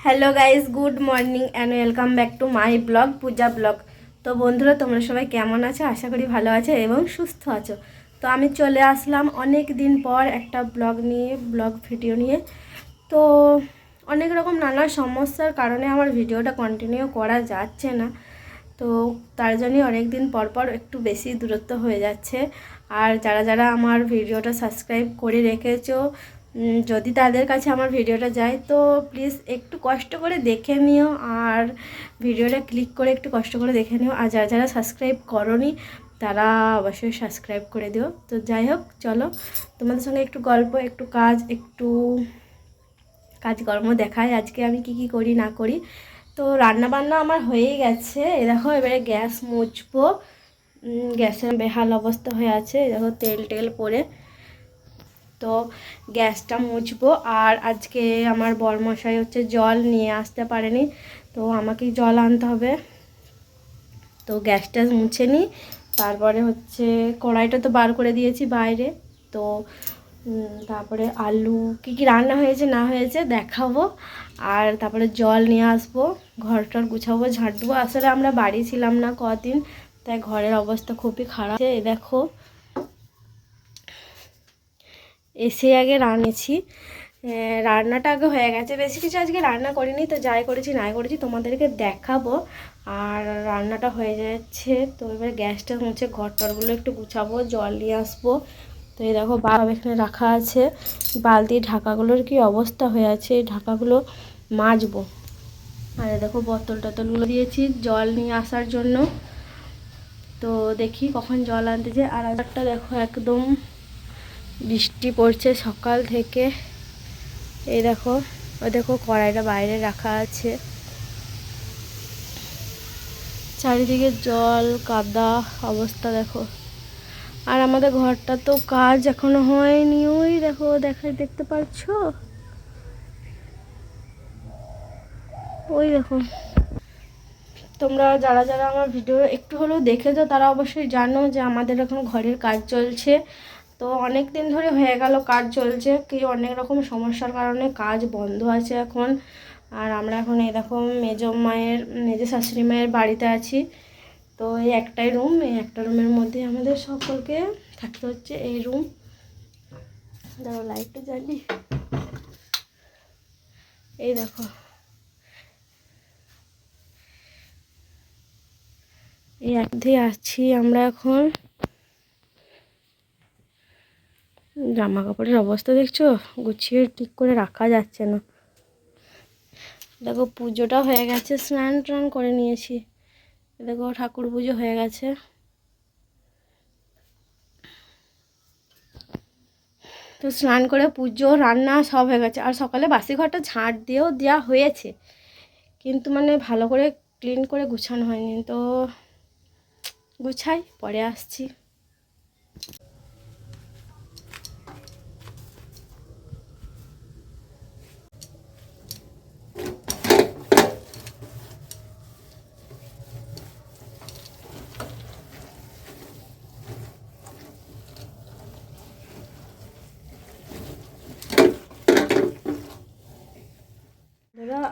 Hello guys, good morning and welcome back to my blog Puja blog. তো বন্ধুরা, তোমরা সবাই কেমন আছো? আশা করি ভালো আছো এবং সুস্থ আছো। তো আমি চলে আসলাম অনেক দিন পর একটা ব্লগ ভিডিও নিয়ে। তো অনেক রকম নানা সমস্যার কারণে আমার ভিডিওটা কন্টিনিউ করা যাচ্ছে না। তো তার জন্যই অনেক দিন পর পর একটু বেশি দূরত্ব হয়ে যাচ্ছে। আর যারা যারা আমার ভিডিওটা সাবস্ক্রাইব করে রেখেছো, যদি তাদের কাছে আমার ভিডিওটা যায় তো প্লিজ একটু কষ্ট করে দেখে নিও, আর ভিডিওটা ক্লিক করে একটু কষ্ট করে দেখে নিও। আর যারা যারা সাবস্ক্রাইব করোনি তারা অবশ্যই সাবস্ক্রাইব করে দিও। তো যাই হোক, চলো তোমাদের সঙ্গে একটু গল্প, একটু কাজ, একটু কাজকর্ম দেখাই আজকে আমি কি কি করি না করি। তো রান্না বান্না আমার হয়েই গেছে। এ দেখো, এবারে গ্যাস মুছবো। গ্যাসের বেহাল অবস্থা হয়ে আছে, দেখো তেল টেল পরে। তো গ্যাসটা মুছবো। আর আজকে আমার বরমশাই হচ্ছে জল নিয়ে আসতে পারেনি, তো আমাকেই জল আনতে হবে। তো গ্যাসটা মুছে নিই, তারপরে হচ্ছে কড়াইটা তো বার করে দিয়েছি বাইরে। তো তারপরে আলু কী কী রান্না হয়েছে না হয়েছে দেখাবো। আর তারপরে জল নিয়ে আসবো, ঘর টর গুছাবো, ঝাঁট দেবো। আসলে আমরা বাড়ি ছিলাম না কদিন, তাই ঘরের অবস্থা খুবই খারাপ। এই দেখো, এসে আগে রান্নেছি। রান্নাটা আগে হয়ে গেছে, বেশি কিছু আজকে রান্না করিনি। তো যাই করেছি নাই করেছি তোমাদেরকে দেখাবো। আর রান্নাটা হয়ে যাচ্ছে, তো এবার গ্যাসটা মুছে ঘর টরগুলো একটু গুছাবো, জল নিয়ে আসবো। তো এই দেখো বাবা এখানে রাখা আছে, বালতির ঢাকাগুলোর কি অবস্থা হয়ে আছে, এই ঢাকাগুলো মাজবো। আর দেখো বোতল টতলগুলো দিয়েছি জল নিয়ে আসার জন্য। তো দেখি কখন জল আনতে যায়। আর একটা দেখো, একদম বৃষ্টি পড়ছে সকাল থেকে। এই দেখো, ওই দেখো কড়াইটা বাইরে রাখা আছে, চারিদিকে জল কাদা অবস্থা দেখো। আর আমাদের ঘরটা তো কাজ এখনো হয়নি। ওই দেখো, দেখতে পাচ্ছ? ওই দেখো, তোমরা যারা যারা আমার ভিডিও একটু হলেও দেখেছো তারা অবশ্যই জানো যে আমাদের এখন ঘরের কাজ চলছে। তো অনেক দিন ধরে হয়ে গেল কাজ চলছে, কি অনেক রকম সমস্যার কারণে কাজ বন্ধ আছে এখন। আর আমরা এখন এই দেখো মেজো শাশুড়ি মায়ের বাড়িতে আছি। তো এই একটাই রুম, এই একটা রুমের মধ্যে আমাদের সকলকে থাকতে হচ্ছে। এই রুম, দাঁড়াও লাইটটা জ্বালি। এই দেখো, এই একদিকে আছি আমরা এখন। জামা কাপড়ের অবস্থা দেখছো, গুছিয়ে ঠিক করে রাখা যাচ্ছে না। দেখো পুজোটা হয়ে গেছে, স্নান টান করে নিয়েছি। দেখো ঠাকুর পুজো হয়ে গেছে। তো স্নান করে পুজো রান্না সব হয়ে গেছে। আর সকালে বাসি ঘরটা ঝাঁট দিয়েও দেওয়া হয়েছে, কিন্তু মানে ভালো করে ক্লিন করে গুছানো হয়নি। তো গুছাই, পরে আসছি।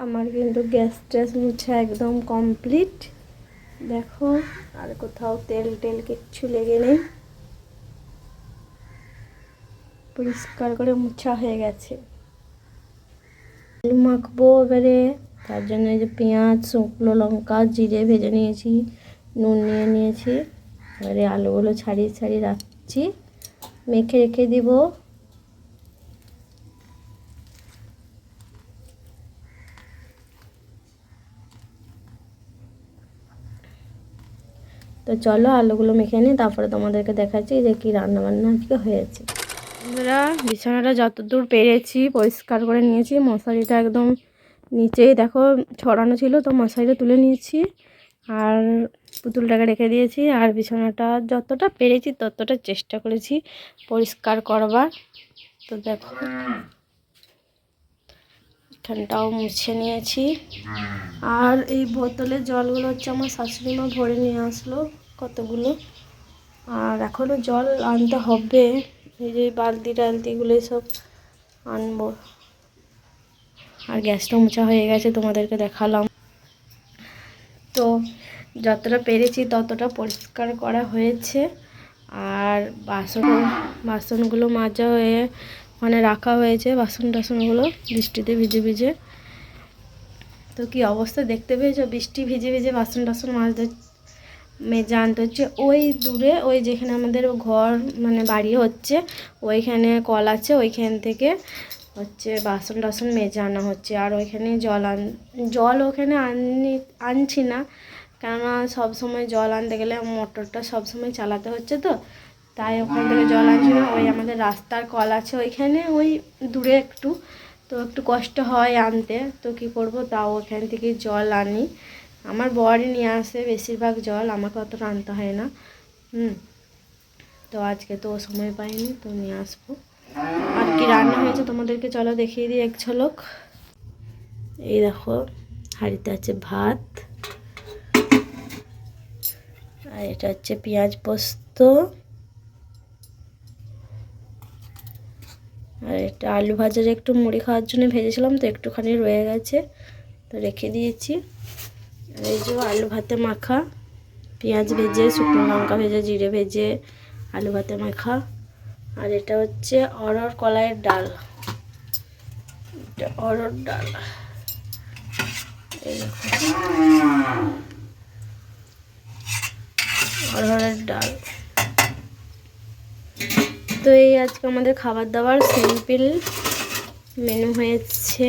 আমার কিন্তু গ্যাস ট্যাস মুছা একদম কমপ্লিট। দেখো, আর কোথাও তেল টেল কিচ্ছু লেগে নেই, পরিষ্কার করে মুছা হয়ে গেছে। আলু মাখবো এবারে, তার জন্য এই যে পেঁয়াজ, শুকনো লঙ্কা, জিরে ভেজে নিয়েছি, নুন নিয়ে নিয়েছি। এবারে আলুগুলো ছাড়িয়ে ছাড়িয়ে রাখছি, মেখে রেখে দিব। তো চলো আলুগুলো মেখে নিই, তারপরে তোমাদেরকে দেখাচ্ছি যে কি রান্না বান্না আজকে হয়েছে। আমরা বিছানাটা যতদূর পেরেছি পরিষ্কার করে নিয়েছি। মশারিটা একদম নিচেই দেখো ছড়ানো ছিল, তো মশারিটা তুলে নিয়েছি আর পুতুলটাকে রেখে দিয়েছি। আর বিছানাটা যতটা পেরেছি ততটা চেষ্টা করেছি পরিষ্কার করবার। তো দেখো এখানটাও মুছে নিয়েছি। আর এই বোতলে জলগুলো হচ্ছে আমার শাশুড়ি মা ভরে নিয়ে আসলো কতগুলো, আর এখনও জল আনতে হবে। এই যে বালতি টালতিগুলো সব আনবো। আর গ্যাসটা মোছা হয়ে গেছে, তোমাদেরকে দেখালাম। তো যতটা পেরেছি ততটা পরিষ্কার করা হয়েছে। আর বাসনগুলো মাজা হয়ে ওখানে রাখা হয়েছে, বাসন টাসনগুলো বৃষ্টিতে ভিজে ভিজে। তো কি অবস্থা দেখতে পেয়েছো, বৃষ্টি ভিজে ভিজে বাসন টাসন মাজতে মেজে আনতে হচ্ছে। ওই দূরে ওই যেখানে আমাদের ঘর মানে বাড়ি হচ্ছে ওইখানে কল আছে, ওইখান থেকে হচ্ছে বাসন টাসন মেজে আনা হচ্ছে। আর ওইখানে জল ওখানে আনছি না, কেননা সবসময় জল আনতে গেলে মোটরটা সবসময় চালাতে হচ্ছে, তো তাই ওখান থেকে জল আনছি না। ওই আমাদের রাস্তার কল আছে ওইখানে, ওই দূরে একটু, তো একটু কষ্ট হয় আনতে, তো কি করব, তাও ওখান থেকে জল আনি। আমার বরই নিয়ে আসে বেশিরভাগ জল, আমাকে অতটা আনতে হয় না। তো আজকে তো সময় পাইনি, তো নিয়ে আসবো। আর কি রান্না হয়েছে তোমাদেরকে চলো দেখিয়ে দিই এক ঝলক। এই দেখো হাঁড়িতে আছে ভাত, আর এটা হচ্ছে পেঁয়াজ পোস্ত, আর এটা আলু ভাজার একটু মুড়ি খাওয়ার জন্য ভেজেছিলাম, তো একটুখানি রয়ে গেছে, তো রেখে দিয়েছি। আর এই যে আলু ভাতে মাখা, পেঁয়াজ ভেজে, শুকনো লঙ্কা ভেজে, জিরে ভেজে আলু ভাতে মাখা। আর এটা হচ্ছে অরহর কলাইয়ের ডাল, এটা অরহর ডাল। এই দেখো অরহরের ডাল। তো এই আজকে আমাদের খাবার দাবার সিম্পল মেনু হয়েছে।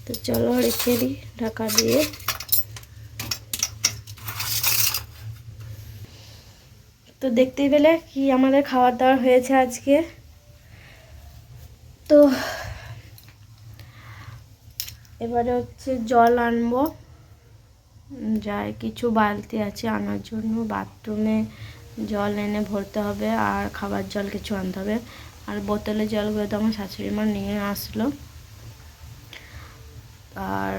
তো চলো রেখে দিই ঢাকা দিয়ে। তো দেখতেই পেলে কি আমাদের খাবার দাবার হয়েছে আজকে। তো এবারে হচ্ছে জল আনবো, যাই কিছু বালতি আছে আনার জন্য, বাথরুমে জল এনে ভরতে হবে, আর খাবার জল কিছু আনতে হবে। আর বোতলে জলগুলো তো আমার শাশুড়ি মা নিয়ে আসলো। আর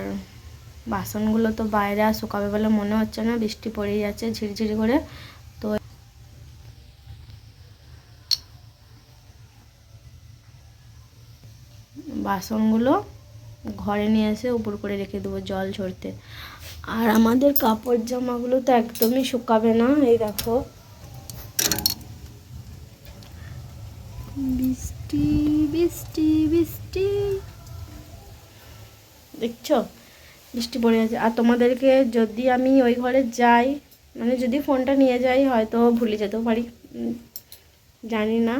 বাসনগুলো তো বাইরে আর শুকাবে বলে মনে হচ্ছে না, বৃষ্টি পড়েই যাচ্ছে ঝিরঝিরি করে। তো বাসনগুলো ঘরে নিয়ে এসে উপর করে রেখে দেবো জল ঝরতে। আর আমাদের কাপড় জামাগুলো তো একদমই শুকাবে না, এই দেখো বৃষ্টি বৃষ্টি বৃষ্টি, দেখছো বৃষ্টি পড়ে যাচ্ছে। আর তোমাদেরকে যদি আমি ওই ঘরে যাই, মানে যদি ফোনটা নিয়ে যাই হয়তো ভুলে যেতেও পারি, জানি না।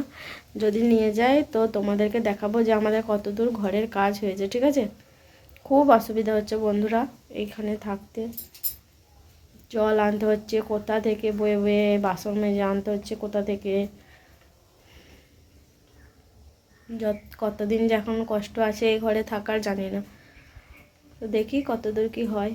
যদি নিয়ে যাই তো তোমাদেরকে দেখাবো যে আমাদের কত দূর ঘরের কাজ হয়েছে, ঠিক আছে। খুব অসুবিধা হচ্ছে বন্ধুরা এইখানে থাকতে, জল আনতে হচ্ছে কোথা থেকে, বয়ে বয়ে বাসন মেজে আনতে হচ্ছে কোথা থেকে। কতদিন যে এখন কষ্ট আছে এই ঘরে থাকার জানি না, তো দেখি কতদূর কি হয়।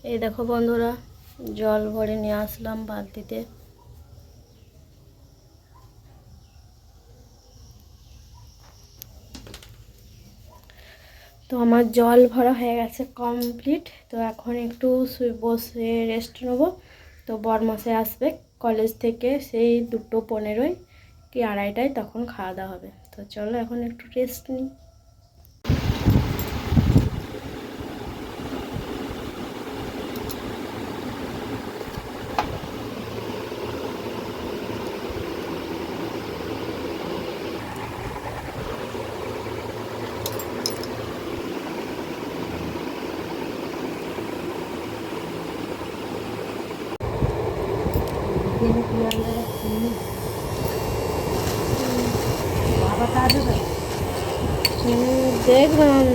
এই দেখো বন্ধুরা জল ভরে নিয়ে আসলাম বালতিতে। তো আমার জল ভরা হয়ে গেছে কমপ্লিট। তো এখন একটু বসে রেস্ট নেবো। তো বরমশাই আসবে কলেজ থেকে সেই 2:15 কি 2:30, তখন খাওয়া দাওয়া হবে। তো চলো এখন একটু রেস্ট নিই। দেখলাম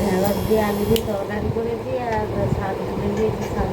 ঢেঁড়স দিয়ে আলু দিয়ে তরকারি করেছি আর শাক তুলে দিয়েছি শাক।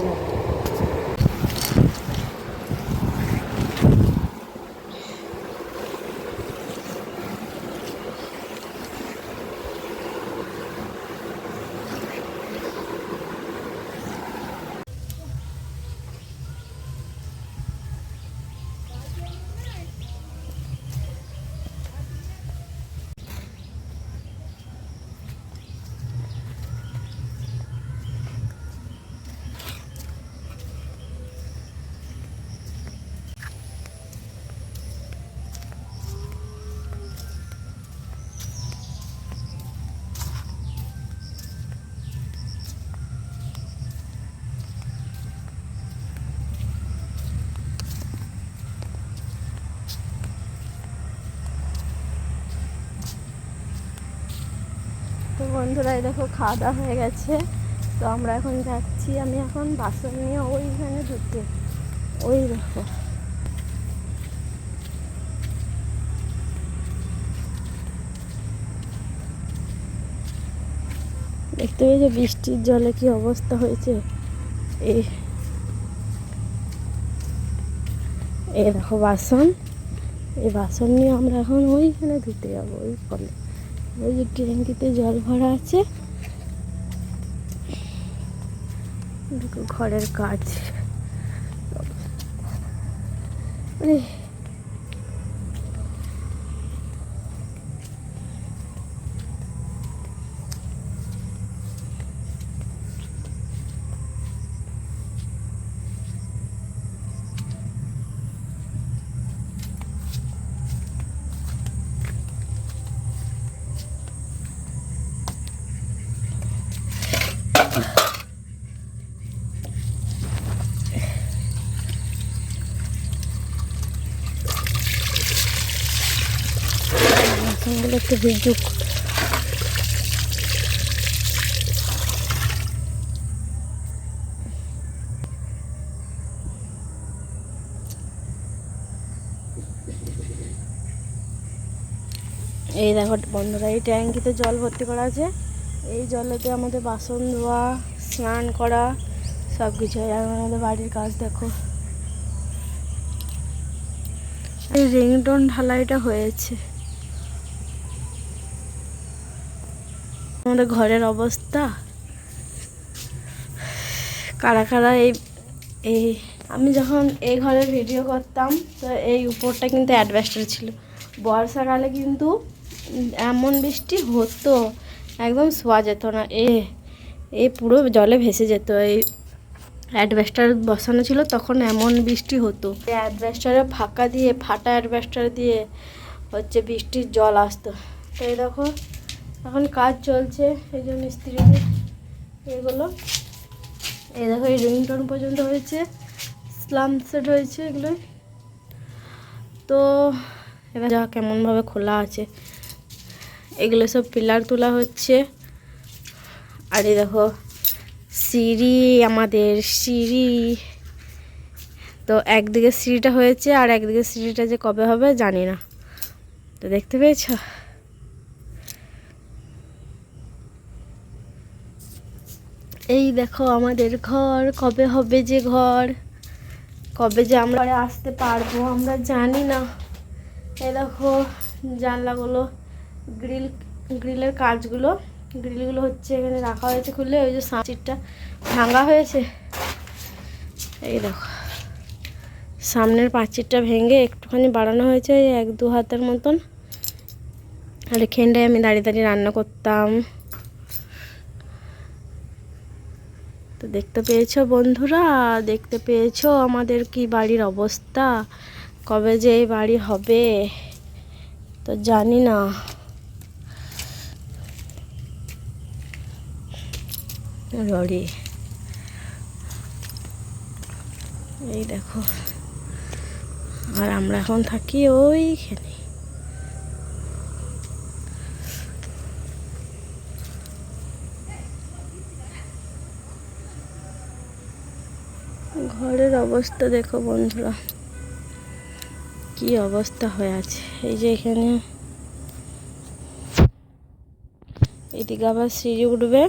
তো বন্ধুরা এই দেখো খাওয়া দাওয়া হয়ে গেছে। তো আমরা এখন যাচ্ছি, আমি এখন বাসন নিয়ে ওইখানে ধুতে। ওই দেখো দেখতে পেয়েছো বৃষ্টির জলে কি অবস্থা হয়েছে। এই দেখো বাসন, এই বাসন নিয়ে আমরা এখন ওইখানে ধুতে যাবো। ওই কলে ওই যে ট্যাঙ্কিতে জল ভরা আছে, ঘরের কাজ। বাসনগুলো একটু ভিজুক। এই দেখো বন্ধুরা, এই ট্যাঙ্কিতে জল ভর্তি করা আছে। এই জলেতে আমাদের বাসন ধোয়া, স্নান করা সব কিছু হয়। আর আমাদের বাড়ির কাজ দেখো, এই রিংটোন ঢালাইটা হয়েছে। আমাদের ঘরের অবস্থা কারা কারা এই আমি যখন এই ঘরে ভিডিও করতাম, তো এই উপরটা কিন্তু অ্যাডভেস্টার ছিল। বর্ষাকালে কিন্তু এমন বৃষ্টি হতো, একদম শোয়া যেত না। এই পুরো জলে ভেসে যেত। এই অ্যাডভেস্টার বসানো ছিল তখন এমন বৃষ্টি হতো। এই অ্যাডভেস্টারে ফাঁকা দিয়ে, ফাটা অ্যাডভেস্টার দিয়ে হচ্ছে বৃষ্টির জল আসতো। তো এই দেখো এখন কাজ চলছে, এই যে মিস্ত্রিদের এগুলো। এই দেখো এই রিংটোন পর্যন্ত হয়েছে, স্লাম সেট হয়েছে এগুলোই। তো এবার যা কেমনভাবে খোলা আছে, এগুলো সব পিলার তোলা হচ্ছে। আর এই দেখো সিঁড়ি, আমাদের সিঁড়ি। তো একদিকে সিঁড়িটা হয়েছে, আর একদিকে সিঁড়িটা যে কবে হবে জানি না। তো দেখতে পেয়েছ, এই দেখো আমাদের ঘর। কবে হবে যে ঘর, কবে যে আমরা আসতে পারবো আমরা জানি না। এই দেখো জানলাগুলো, গ্রিলের কাজগুলো, গ্রিলগুলো হচ্ছে এখানে রাখা হয়েছে খুলে। ওই যে সাঁচিরটা ভাঙা হয়েছে, এই দেখো সামনের পাঁচিরটা ভেঙে একটুখানি বাড়ানো হয়েছে 1-2 হাতের মতন। আর এখানটায় আমি দাঁড়িয়ে দাঁড়িয়ে রান্না করতাম। তো দেখতে পেয়েছো বন্ধুরা, দেখতে পেয়েছো আমাদের কি বাড়ির অবস্থা। কবে যে এই বাড়ি হবে তো জানি না। রড়ি এই দেখো, আর আমরা এখন থাকি ওইখানে। ঘরের অবস্থা দেখো বন্ধুরা, কি অবস্থা হয়ে আছে। এই যে এখানে এদিকে আবার সিঁড়ি উঠবে,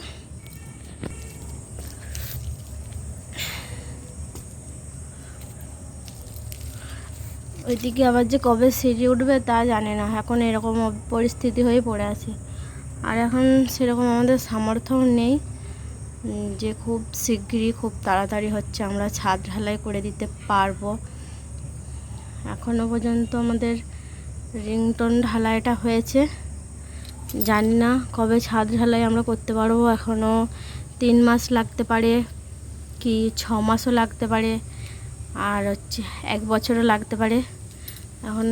ওইদিকে আবার যে কবে সিঁড়ি উঠবে তা জানে না। এখন এরকম পরিস্থিতি হয়ে পড়ে আছে। আর এখন সেরকম আমাদের সামর্থ্য নেই যে খুব শিগগিরই খুব তাড়াতাড়ি হচ্ছে আমরা ছাদ ঢালাই করে দিতে পারবো। এখনও পর্যন্ত আমাদের রিংটন ঢালাইটা হয়েছে, জানি না কবে ছাদ ঢালাই আমরা করতে পারবো। এখনও 3 মাস লাগতে পারে, কি 6 মাসও লাগতে পারে, আর হচ্ছে 1 বছরও লাগতে পারে। এখন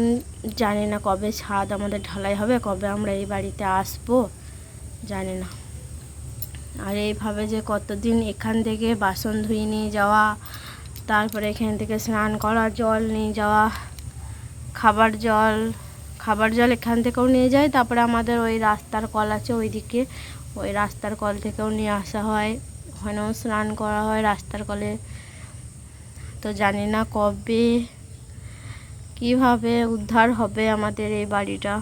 জানি না কবে ছাদ আমাদের ঢালাই হবে, কবে আমরা এই বাড়িতে আসবো জানি না। আর এইভাবে যে কতদিন এখান থেকে বাসন ধুয়ে নিয়ে যাওয়া, তারপরে এখান থেকে স্নান করা, জল নিয়ে যাওয়া, খাবার জল এখান থেকেও নিয়ে যায়। তারপরে আমাদের ওই রাস্তার কল আছে ওইদিকে, ওই রাস্তার কল থেকেও নিয়ে আসা হয়, ওখানেও স্নান করা হয় রাস্তার কলে। তো জানি না কবে কিভাবে উদ্ধার হবে আমাদের এই বাড়িটা,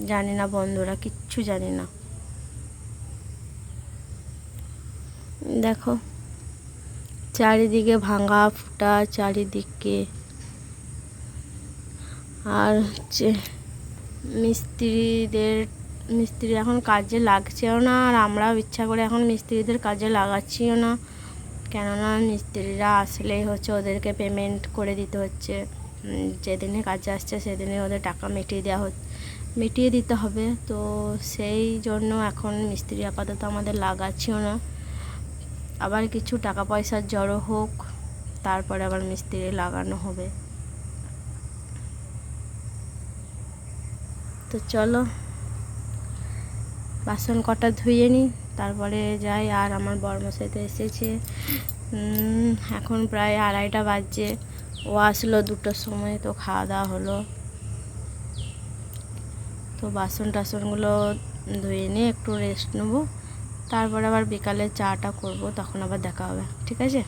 জানি না বন্ধুরা, কিচ্ছু জানি না। দেখো চারিদিকে ভাঙা ফুটা চারিদিকে। আর হচ্ছে মিস্ত্রি এখন কাজে লাগছেও না, আর আমরাও ইচ্ছা করে এখন মিস্ত্রিদের কাজে লাগাচ্ছিও না। কেননা মিস্ত্রিরা আসলেই হচ্ছে ওদেরকে পেমেন্ট করে দিতে হচ্ছে, যেদিনে কাজে আসছে সেদিনে ওদের টাকা মিটিয়ে দিতে হবে। তো সেই জন্য এখন মিস্ত্রি আপাতত আমাদের লাগাচ্ছিও না। আবার কিছু টাকা পয়সার জড়ো হোক, তারপরে আবার মিস্ত্রি লাগানো হবে। তো চলো বাসন কটা ধুয়ে নিই, তারপরে যাই। আর আমার বরমশাই তো এসেছে, এখন প্রায় 2:30 বাজছে। ও আসলো 2টোর সময়, তো খাওয়া দাওয়া হলো। তো বাসন টাসনগুলো ধুয়ে নিয়ে একটু রেস্ট নেবো, তারপরে আবার বিকালে চাটা করবো, তখন আবার দেখা হবে, ঠিক আছে।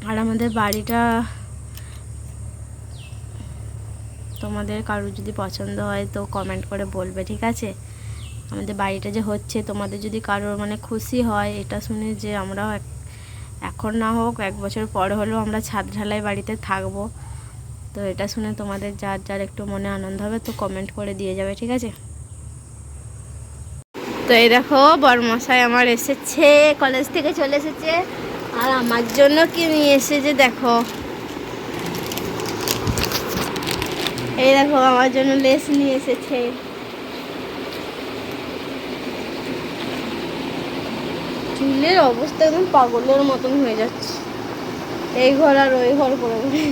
আর আমাদের বাড়িটা তোমাদের কারোর যদি পছন্দ হয় তো কমেন্ট করে বলবে, ঠিক আছে। আমাদের বাড়িটা যে হচ্ছে, তোমাদের যদি কারোর মানে খুশি হয় এটা শুনে, যে আমরাও এখন না হোক 1 বছর পরে হলেও আমরা ছাদ ঢালাই বাড়িতে থাকবো, তো এটা শুনে তোমাদের যার যার একটু মনে আনন্দ হবে তো কমেন্ট করে দিয়ে যাবে, ঠিক আছে। তো এই দেখো বরমশাই আমার এসেছে, কলেজ থেকে চলে এসেছে। আর আমার জন্য কি নিয়ে এসেছে দেখো, এই দেখো আমার জন্য লেস নিয়ে এসেছে। চুলের অবস্থা একদম পাগলের মতন হয়ে যাচ্ছে, এই ঘর আর ওই ঘর করে করে।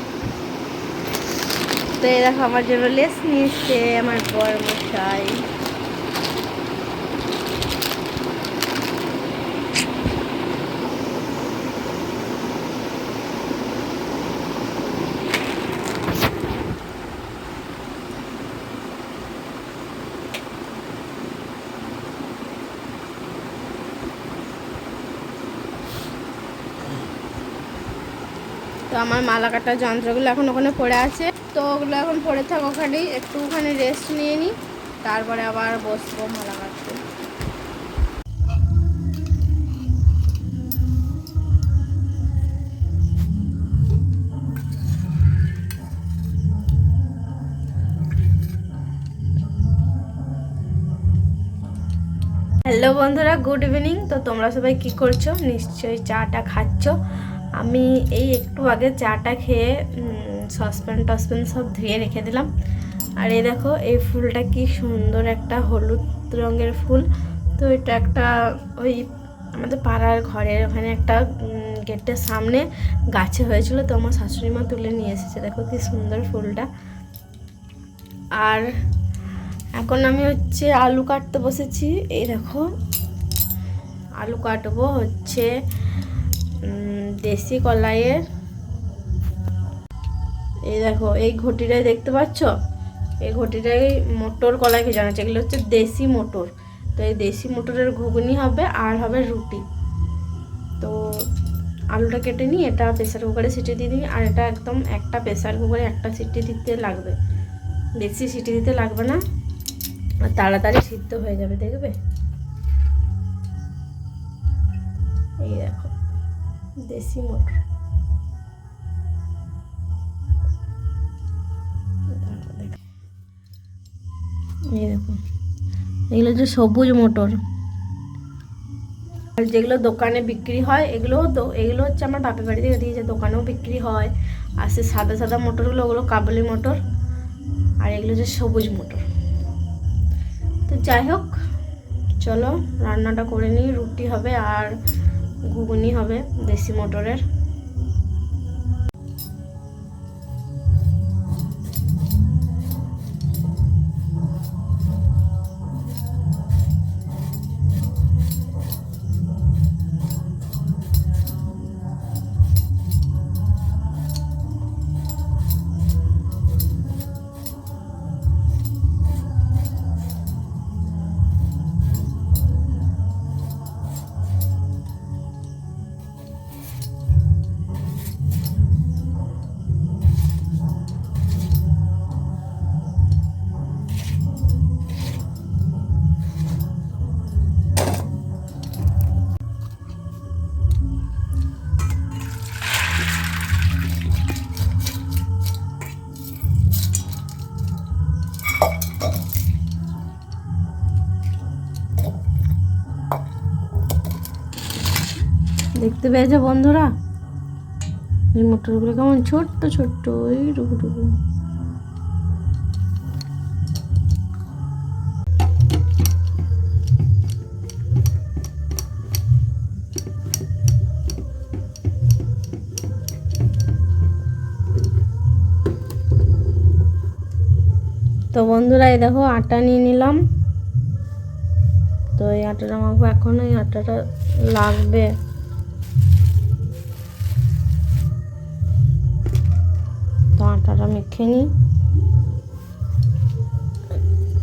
তো এই দেখো আমার জন্য লেস নিয়ে এসছে আমার বরমশাই। তো আমার মালা কাটার যন্ত্রগুলো এখন ওখানে পড়ে আছে, তো ওগুলো এখন পড়ে থাক ওখানেই, একটু ওখানে রেস্ট নিয়ে নিই, তারপরে আবার বসবো মালা কাটতে। হ্যালো বন্ধুরা, গুড ইভিনিং। তো তোমরা সবাই কি করছো? নিশ্চয়ই চাটা খাচ্ছ। আমি এই একটু আগে চাটা খেয়ে সসপ্যান সব ধুয়ে রেখে দিলাম। আর এই দেখো, এই ফুলটা কি সুন্দর, একটা হলুদ রঙের ফুল। তো এটা একটা ওই আমাদের পাড়ার ঘরের ওখানে একটা গেটের সামনে গাছে হয়েছিল, তো আমার শাশুড়ি মা তুলে নিয়ে এসেছে। দেখো কি সুন্দর ফুলটা। আর এখন আমি আলু কাটতে বসেছি। এই দেখো, আলু কাটবো দেশি কলাইয়ের। এই দেখো, এই ঘটিটাই দেখতে পাচ্ছ, এই ঘটিটাই মটর কলাই ভেজানো আছে। এগুলো হচ্ছে দেশি মটর। তো এই দেশি মটরের ঘুগনি হবে আর হবে রুটি। তো আলুটা কেটে নিই, এটা প্রেসার কুকারে সিটি দিয়ে দিই। আর এটা একদম একটা প্রেসার কুকারে একটা সিটি দিতে লাগবে, বেশি সিটি দিতে লাগবে না, আর তাড়াতাড়ি সিদ্ধ হয়ে যাবে, দেখবে। এই দেখো, দেশি মটর। এই দেখো, এগুলো হচ্ছে সবুজ মটর। আর যেগুলো দোকানে বিক্রি হয়, এগুলো হচ্ছে আমার বাপের বাড়ি থেকে দিয়েছে, দোকানেও বিক্রি হয়। আর সে সাদা সাদা মটরগুলো, ওগুলো কাবুলি মটর। আর এগুলো হচ্ছে সবুজ মটর। তো যাই হোক, চলো রান্নাটা করে নিই। রুটি হবে আর ঘুগনি হবে দেশি মটরের। দেখতে পেয়েছো বন্ধুরা, এই মটরগুলো কেমন ছোট্ট ছোট্ট, এইটুকুটুকু। তো বন্ধুরা, এই দেখো আটা নিয়ে নিলাম। তো এই আটাটা মাখবো এখন। এই আটাটা লাগবে। তো আটাটা মেখে নিই।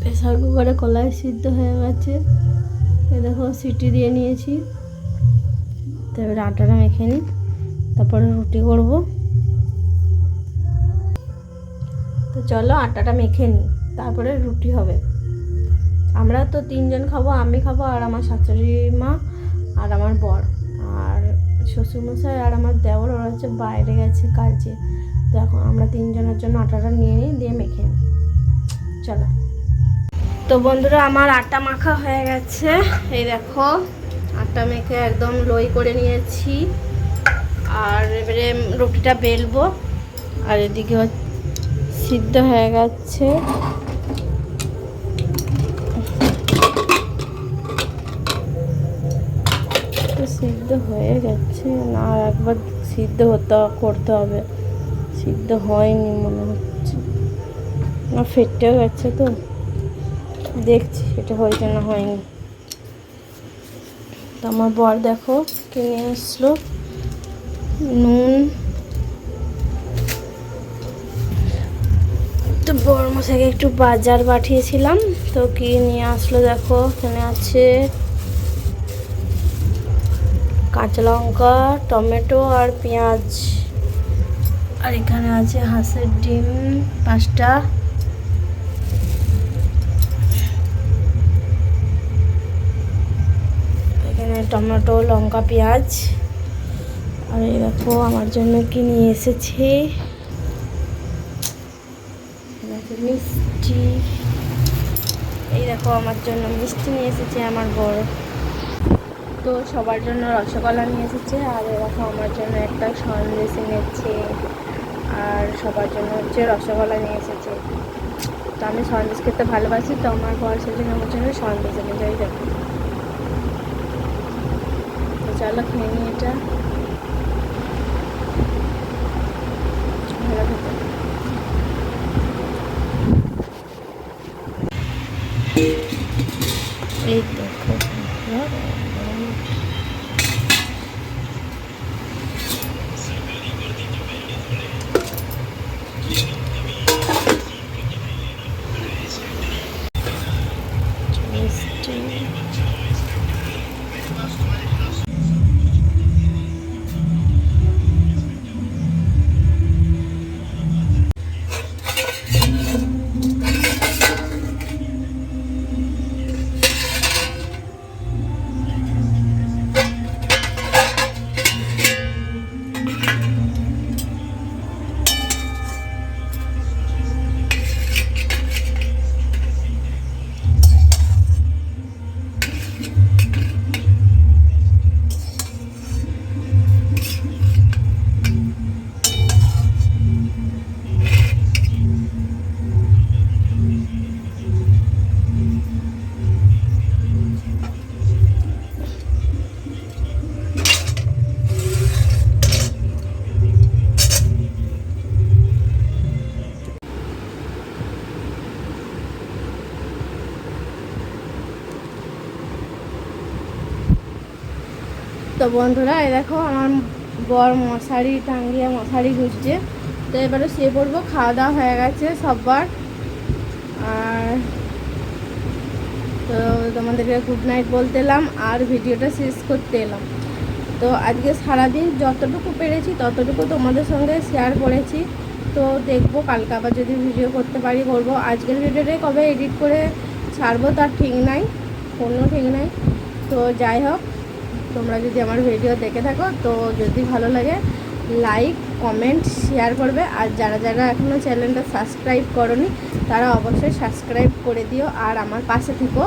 প্রেসার কুকারে কলাই সিদ্ধ হয়ে গেছে। এই দেখো, সিটি দিয়ে নিয়েছি। তো এবার আটাটা মেখে নিই, তারপরে রুটি করব। তো চলো আটাটা মেখে নিই, তারপরে রুটি হবে। আমরা তো 3 জন খাবো, আমি খাবো আর আমার শাশুড়ি মা আর আমার বর আর শ্বশুরমশাই আর আমার দেওর, ওরা হচ্ছে বাইরে গেছে কাজে। তো এখন আমরা 3 জনের জন্য আটাটা নিয়ে নিই, দিয়ে মেখে নিই। চলো। তো বন্ধুরা, আমার আটা মাখা হয়ে গেছে। এই দেখো, আটা মেখে একদম লই করে নিয়েছি। আর এবারে রুটিটা বেলবো। আর এদিকে সিদ্ধ হয়ে গেছে। সিদ্ধ হয়ে গেছে না, একবার সিদ্ধ করতে হবে। সিদ্ধ হয়নি মনে হচ্ছে, না ফেটেও গেছে। তো দেখছি এটা হয়েছে না হয়নি। তো আমার বর দেখো কিনে আসলো নুন। তো বর মশাইকে একটু বাজার পাঠিয়েছিলাম, তো কি নিয়ে আসলো দেখো। এখানে আছে কাঁচা লঙ্কা, টমেটো আর পেঁয়াজ। আর এখানে আছে হাঁসের ডিম 5টা। এখানে টমেটো, লঙ্কা, পেঁয়াজ। আর এই দেখো আমার জন্য কি নিয়ে এসেছে, মিষ্টি। এই দেখো আমার জন্য মিষ্টি নিয়ে এসেছে আমার বড়। তো সবার জন্য রসগোল্লা নিয়ে এসেছে, আর এরকম আমার জন্য একটা সন্দেশ এনেছে, আর সবার জন্য হচ্ছে রসগোল্লা নিয়ে এসেছে। তো আমি সন্দেশ খেতে ভালোবাসি, তো আমার বর সেদিন আমার জন্য সন্দেশ এনে যাই। দেখো, তো চলো খেয়ে নিই এটা। ভালো খেতে। এই দেখো তো বন্ধুরা, এই দেখো আমার বর মশারি টাঙ্গিয়ে মশারি গুজছে। তো এবারে শুয়ে পড়বো, খাওয়া দাওয়া হয়ে গেছে সববার। আর তো তোমাদেরকে গুড নাইট বলতে এলাম আর ভিডিওটা শেষ করতে এলাম। তো আজকে সারাদিন যতটুকু পেরেছি ততটুকু তোমাদের সঙ্গে শেয়ার করেছি। তো দেখবো কালকে আবার যদি ভিডিও করতে পারি করবো। আজকের ভিডিওটাই কবে এডিট করে ছাড়বো তার ঠিক নাই, কোনো ঠিক নাই। তো যাই হোক, তোমরা যদি আমার ভিডিও দেখে থাকো তো যদি ভালো লাগে লাইক কমেন্ট শেয়ার করবে। আর যারা যারা এখনও চ্যানেলটা সাবস্ক্রাইব করোনি তারা অবশ্যই সাবস্ক্রাইব করে দিও আর আমার পাশে থেকো।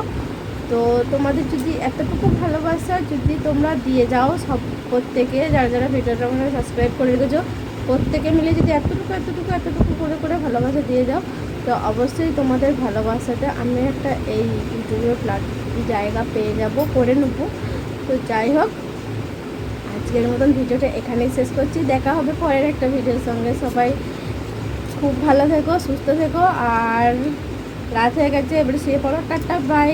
তো তোমাদের যদি এতটুকু ভালোবাসা যদি তোমরা দিয়ে যাও সব প্রত্যেকে, যারা যারা ভিডিওটা মানে সাবস্ক্রাইব করে রেখেছো প্রত্যেকে মিলে যদি এতটুকু এতটুকু এতটুকু করে ভালোবাসা দিয়ে যাও, তো অবশ্যই তোমাদের ভালোবাসাতে আমি একটা এই ইউটিউবের জায়গা পেয়ে যাব, করে নেবো। তো যাই হোক, আজকের মতন ভিডিওটা এখানেই শেষ করছি। দেখা হবে পরের একটা ভিডিওর সঙ্গে। সবাই খুব ভালো থেকো, সুস্থ থেকো। আর রাত হয়ে গেছে, এবারে শুয়ে পড়ো। Tata, by.